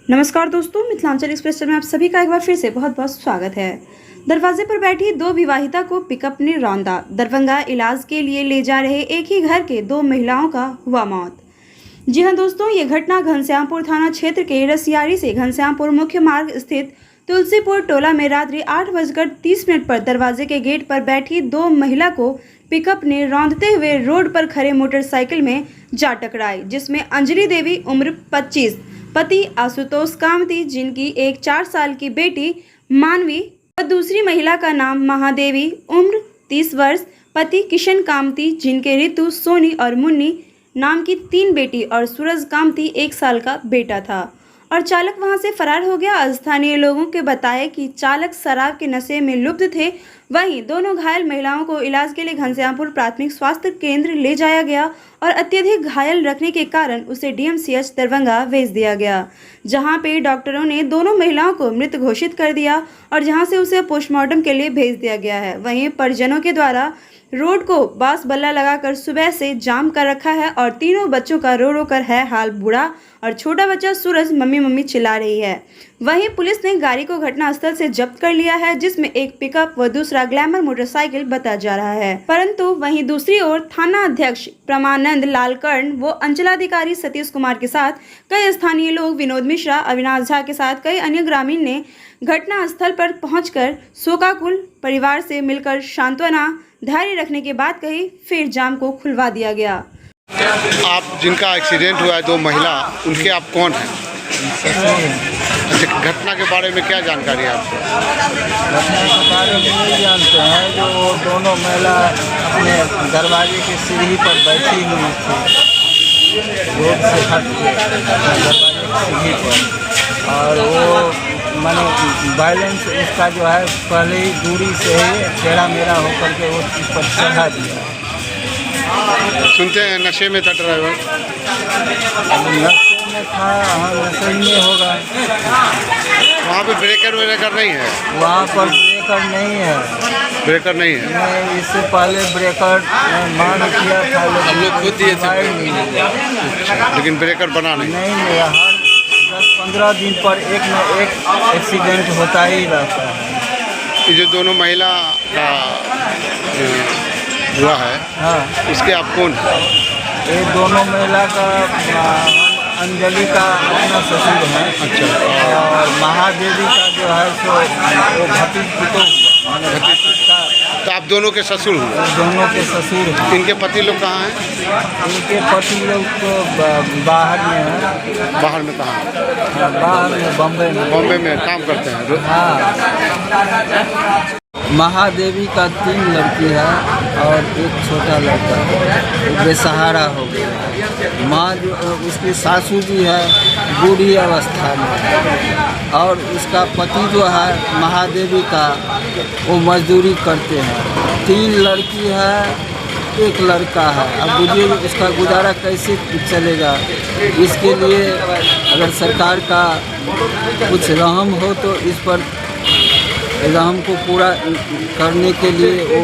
नमस्कार दोस्तों, मिथिलांचल एक्सप्रेस में आप सभी का एक बार फिर से बहुत बहुत स्वागत है। दरवाजे पर बैठी दो विवाहिता को पिकअप ने रौंदा। दरभंगा इलाज के लिए ले जा रहे एक ही घर के दो महिलाओं का हुआ मौत। जी हां दोस्तों, ये घटना घनश्यामपुर थाना क्षेत्र के रसियारी से घनश्यामपुर मुख्य मार्ग स्थित तुलसीपुर टोला में रात्रि 8:30 पर दरवाजे के गेट पर बैठी दो महिला को पिकअप ने रौंदते हुए रोड पर खड़े मोटरसाइकिल में जा टकराई, जिसमें अंजलि देवी उम्र 25, पति आशुतोष कामती जिनकी एक 4 साल की बेटी मानवी और दूसरी महिला का नाम महादेवी उम्र 30 वर्ष, पति किशन कामती जिनके ऋतु, सोनी और मुन्नी नाम की 3 बेटी और सूरज कामती 1 साल का बेटा था और चालक वहां से फरार हो गया। स्थानीय लोगों के बताया कि चालक शराब के नशे में लुप्त थे। वहीं दोनों घायल महिलाओं को इलाज के लिए घनश्यामपुर प्राथमिक स्वास्थ्य केंद्र ले जाया गया और अत्यधिक घायल रखने के कारण उसे डीएमसीएच दरभंगा भेज दिया गया, जहां पे डॉक्टरों ने दोनों महिलाओं को मृत घोषित कर दिया और जहां से उसे पोस्टमार्टम के लिए भेज दिया गया है। वहीं परिजनों के द्वारा रोड को बांस बल्ला लगाकर सुबह से जाम कर रखा है और तीनों बच्चों का रो रो कर है हाल बुरा और छोटा बच्चा सूरज मम्मी मम्मी चिल्ला रही है। वहीं पुलिस ने गाड़ी को घटनास्थल से जब्त कर लिया है, जिसमें एक पिकअप व दूसरा ग्लैमर मोटरसाइकिल बताया जा रहा है। परंतु वहीं दूसरी ओर थाना अध्यक्ष प्रमानंद लालकर्ण व अंचलाधिकारी सतीश कुमार के साथ कई स्थानीय लोग, विनोद मिश्रा, अविनाश झा के साथ कई अन्य ग्रामीण ने घटनास्थल पर पहुंचकर शोकाकुल परिवार से मिलकर सांत्वना धैर्य रखने के बाद कही, फिर जाम को खुलवा दिया गया। आप जिनका एक्सीडेंट हुआ है, दो महिला, उनके आप कौन हैं? अच्छा, घटना के बारे में क्या जानकारी है आपको? घटना के बारे में नहीं जानते हैं। जो दोनों महिला अपने दरवाजे की सीढ़ी पर बैठी हुई थी, रोड से हट के दरवाजे की सीढ़ी पर, और वो माने बैलेंस उसका जो है पहले ही दूरी से ही टेढ़ा मेढ़ा होकर के वो चीज़ पर चढ़ा दिया। सुनते हैं नशे में था ड्राइवर? नशे में था, हाँ नशे में होगा। वहाँ पे ब्रेकर व्रेकर नहीं है? वहाँ पर ब्रेकर नहीं है। ब्रेकर नहीं है? मैं इससे पहले ब्रेकर मांग किया था, हम लोग खुद दिए थे, लेकिन ब्रेकर बना नहीं मिला। हर 10-15 दिन पर एक न एक एक्सीडेंट होता ही रहता है। ये जो दोनों महिला का हुआ है, हाँ, इसके आप कौन हैं? ये दोनों महिला का अंजलि का अपना ससुर है। अच्छा। और महादेवी का जो है सो वो भतीजा का, तो आप दोनों के ससुर हुए? दोनों के ससुर हैं। इनके पति लोग कहाँ हैं? इनके पति लोग तो बाहर में है। बाहर में कहाँ? हाँ, बाहर में बम्बई में। बॉम्बे में काम करते हैं? हाँ, महादेवी का 3 लड़की है और एक छोटा लड़का है, बेसहारा हो गया। माँ जो उसकी सासू जी है बूढ़ी अवस्था में, और उसका पति जो है महादेवी का वो मजदूरी करते हैं। 3 लड़की है, एक लड़का है। अब बुझिए उसका गुजारा कैसे चलेगा। इसके लिए अगर सरकार का कुछ रहम हो तो इस पर रहम को पूरा करने के लिए वो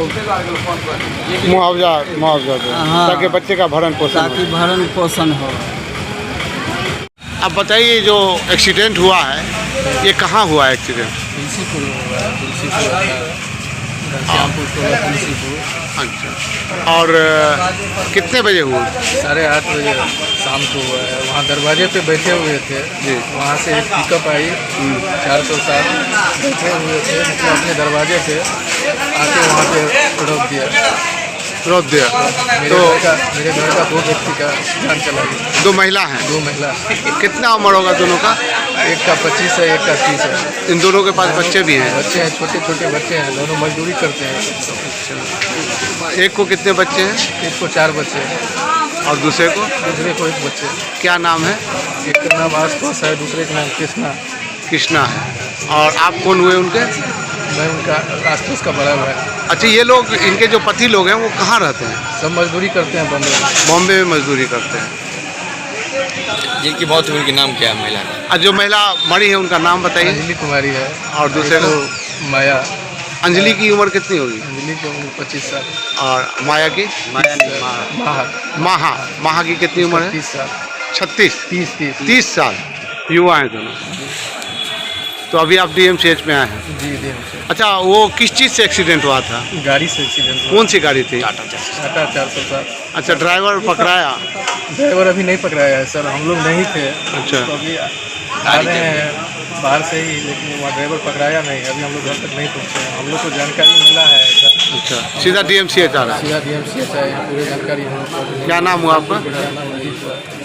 मुआवजा दो, हाँ, ताकि बच्चे का भरण पोषण हो। ताकि भरण पोषण हो। अब बताइए, जो एक्सीडेंट हुआ है ये कहाँ हुआ है एक्सीडेंट? तुलसीपुर हुआ, तुलसीपुर घनश्यामपुर टोला तुलसीपुर। अच्छा, और कितने बजे हुआ? 8:30 बजे शाम को हुआ है। वहाँ दरवाजे पे बैठे हुए थे जी। वहाँ से एक पिकअप आई 407, बैठे हुए थे, मतलब अपने दरवाजे पे आके वहाँ पे रोक दिया। मेरे घर का 2 व्यक्ति का जान चला गया। 2 महिला हैं? 2 महिला। कितना उम्र होगा दोनों का? एक का 25 है, एक का 30 है। इन दोनों के पास बच्चे भी हैं? बच्चे हैं, छोटे छोटे बच्चे हैं, दोनों मजदूरी करते हैं। एक को कितने बच्चे हैं? एक को 4 बच्चे हैं और दूसरे को? दूसरे को 1 बच्चे। क्या नाम है? एक का नाम आशुतोष है, दूसरे का नाम कृष्णा है। और आप कौन हुए उनके? मैं उनका आशुतोष का बड़ा भाई। अच्छा, ये लोग, इनके जो पति लोग हैं वो कहाँ रहते हैं? सब मजदूरी करते हैं बम्बई में। बॉम्बे में मजदूरी करते हैं। जिनकी मौत हुई उनके नाम क्या है महिला का? और जो महिला मरी है उनका नाम बताइए। अंजलि कुमारी है। और दूसरे को? माया। अंजलि की उम्र कितनी होगी? अंजलि की उम्र 25 साल। और माया की? माहा। माहा की कितनी उम्र है? 30 साल। 36? 30 30 साल। युवा हैं दोनों। तो अभी आप डीएमसीएच में आए हैं। जी डी से अच्छा, वो किस चीज़ से एक्सीडेंट हुआ था? गाड़ी से एक्सीडेंट हुआ। कौन सी गाड़ी थी? टाटा 407। अच्छा, ड्राइवर पकड़ाया? ड्राइवर अभी नहीं पकड़ाया है सर, हम लोग नहीं थे। अच्छा। तो अभी आ रहे हैं बाहर से ही, लेकिन वहाँ ड्राइवर पकड़ाया नहीं। अभी हम लोग घर तक नहीं पहुँचे हैं। हम लोग को जानकारी मिला है ऐसा, अच्छा, सीधा डीएमसीएच आ रहा है। सीधा DMCH है, पूरी जानकारी हम लोग को। क्या नाम हुआ आपका? मेरा नाम अजीत हुआ।